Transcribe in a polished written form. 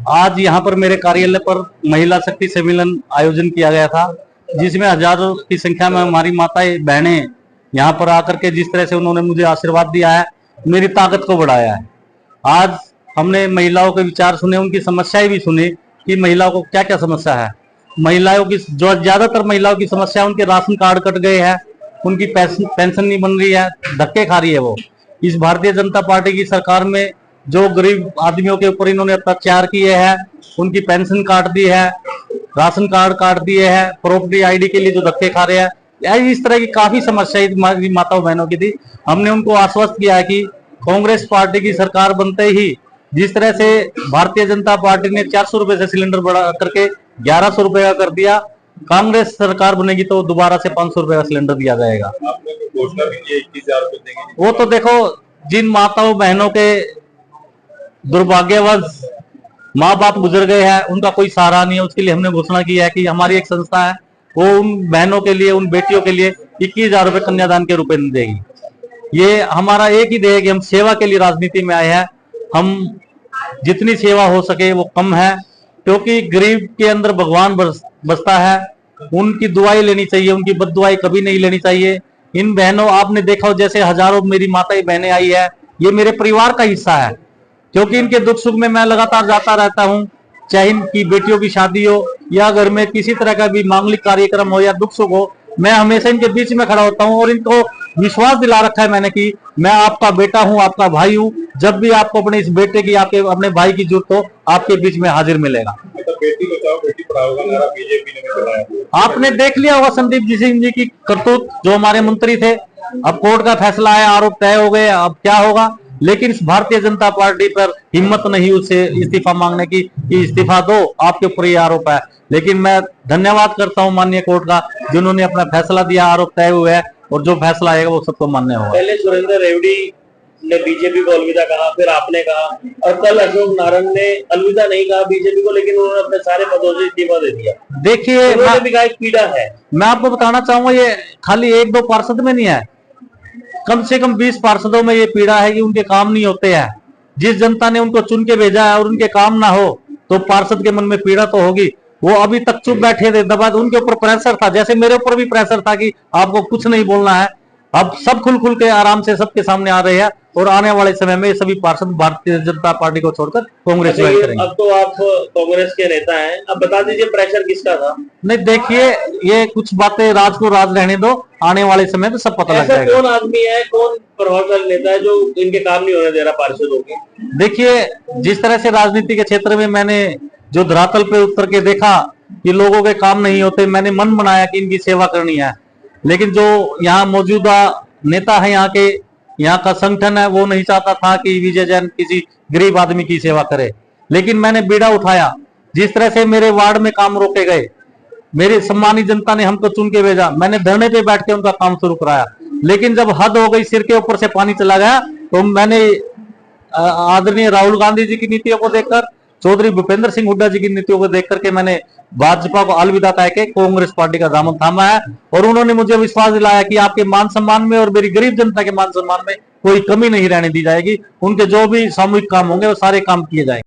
आज यहाँ पर मेरे कार्यालय पर महिला शक्ति सम्मेलन आयोजन किया गया था, जिसमें हजारों की संख्या में हमारी माताएं बहनें यहाँ पर आकर के जिस तरह से उन्होंने मुझे आशीर्वाद दिया है, मेरी ताकत को बढ़ाया है। आज हमने महिलाओं के विचार सुने, उनकी समस्याएं भी सुनी कि महिलाओं को क्या क्या समस्या है। महिलाओं की जो ज्यादातर महिलाओं की समस्या, उनके राशन कार्ड कट गए हैं, उनकी पेंशन नहीं बन रही है, धक्के खा रही है वो। इस भारतीय जनता पार्टी की सरकार में जो गरीब आदमियों के ऊपर इन्होंने अत्याचार किए हैं, उनकी पेंशन काट दी है, राशन कार्ड काट दिए हैं, प्रॉपर्टी आईडी के लिए जो धक्के खा रहे हैं, इस तरह की काफी समस्याएं माताओं बहनों की थी। हमने उनको आश्वस्त किया है कि कांग्रेस पार्टी की सरकार बनते ही जिस तरह से भारतीय जनता पार्टी ने 400 रुपए से सिलेंडर बढ़ा करके 1100 रुपए का कर दिया, कांग्रेस सरकार बनेगी तो दोबारा से 500 रुपए का सिलेंडर दिया जाएगा। आपने घोषणा भी की 21,000 रुपए देंगे। वो तो देखो, जिन माताओं बहनों के दुर्भाग्यवश माँ बाप गुजर गए हैं, उनका कोई सहारा नहीं है, उसके लिए हमने घोषणा की है कि हमारी एक संस्था है, वो उन बहनों के लिए, उन बेटियों के लिए 21,000 रुपए कन्यादान के रूप में देगी। ये हमारा एक ही ध्येय है कि हम सेवा के लिए राजनीति में आए हैं। हम जितनी सेवा हो सके वो कम है, क्योंकि गरीब के अंदर भगवान बसता है। उनकी दुआएं लेनी चाहिए, उनकी बद्दुआएं कभी नहीं लेनी चाहिए। इन बहनों, आपने देखा हो जैसे हजारों मेरी माताएं बहनें आई है, ये मेरे परिवार का हिस्सा है, क्योंकि इनके दुख सुख में मैं लगातार जाता रहता हूँ। चाहे इनकी बेटियों की शादी हो या घर में किसी तरह का भी मांगलिक कार्यक्रम हो या दुख सुख हो, मैं हमेशा इनके बीच में खड़ा होता हूँ और इनको विश्वास दिला रखा है मैंने कि मैं आपका बेटा हूँ, आपका भाई हूँ। जब भी आपको अपने इस बेटे की, आपके अपने भाई की जरूरत हो, आपके बीच में हाजिर मिलेगा। बेटी बचाओ बेटी पढ़ाओ का नारा बीजेपी ने भी चलाया। आपने देख लिया होगा संदीप सिंह जी की करतूत, जो हमारे मंत्री थे। अब कोर्ट का फैसला है, आरोप तय हो गए, अब क्या होगा। लेकिन इस भारतीय जनता पार्टी पर हिम्मत नहीं उससे इस्तीफा मांगने की कि इस्तीफा दो, आपके ऊपर ये आरोप है। लेकिन मैं धन्यवाद करता हूं माननीय कोर्ट का, जिन्होंने अपना फैसला दिया, आरोप तय हुए है और जो फैसला आएगा वो सबको मान्य होगा। पहले सुरेंद्र रेवड़ी ने बीजेपी को अलविदा कहा, फिर आपने कहा, और कल अशोक नारायण ने अलविदा नहीं कहा बीजेपी को, लेकिन उन्होंने अपने सारे पदों से इस्तीफा दे दिया। देखिए, उन्होंने भी कहा एक पीड़ा है। मैं आपको बताना चाहूंगा, ये खाली 1-2 पार्षद में नहीं है, कम से कम 20 पार्षदों में ये पीड़ा है कि उनके काम नहीं होते हैं। जिस जनता ने उनको चुन के भेजा है और उनके काम ना हो तो पार्षद के मन में पीड़ा तो होगी। वो अभी तक चुप बैठे थे, दबा, उनके ऊपर प्रेशर था, जैसे मेरे ऊपर भी प्रेशर था कि आपको कुछ नहीं बोलना है। अब सब खुल के आराम से सबके सामने आ रहे हैं और आने वाले समय में सभी पार्षद भारतीय जनता पार्टी को छोड़कर कांग्रेस ज्वाइन करेंगे। अब तो आप कांग्रेस के नेता हैं, अब बता दीजिए प्रेशर किसका था? नहीं, देखिए, ये कुछ बातें राज को राज रहने दो, आने वाले समय में सब पता लग जाएगा। कौन आदमी है, कौन प्रभावशाली नेता है जो इनके काम नहीं होने दे रहा पार्षदों के? देखिए, जिस तरह से राजनीति के क्षेत्र में मैंने जो धरातल पे उतर के देखा कि लोगों के काम नहीं होते, मैंने मन बनाया कि इनकी सेवा करनी है। लेकिन जो यहाँ मौजूदा नेता है, यहाँ का संगठन है, वो नहीं चाहता था कि विजय जैन किसी गरीब आदमी की सेवा करे। लेकिन मैंने बीड़ा उठाया। जिस तरह से मेरे वार्ड में काम रोके गए, मेरी सम्मानित जनता ने हमको चुन के भेजा, मैंने धरने पे बैठ के उनका काम शुरू कराया। लेकिन जब हद हो गई, सिर के ऊपर से पानी चला गया, तो मैंने आदरणीय राहुल गांधी जी की नीतियों को देखकर, चौधरी भूपेंद्र सिंह हुड्डा जी की नीतियों को देख करके मैंने भाजपा को अलविदा कह के कांग्रेस पार्टी का दामन थामा है। और उन्होंने मुझे विश्वास दिलाया कि आपके मान सम्मान में और मेरी गरीब जनता के मान सम्मान में कोई कमी नहीं रहने दी जाएगी। उनके जो भी सामूहिक काम होंगे वो सारे काम किए जाएंगे।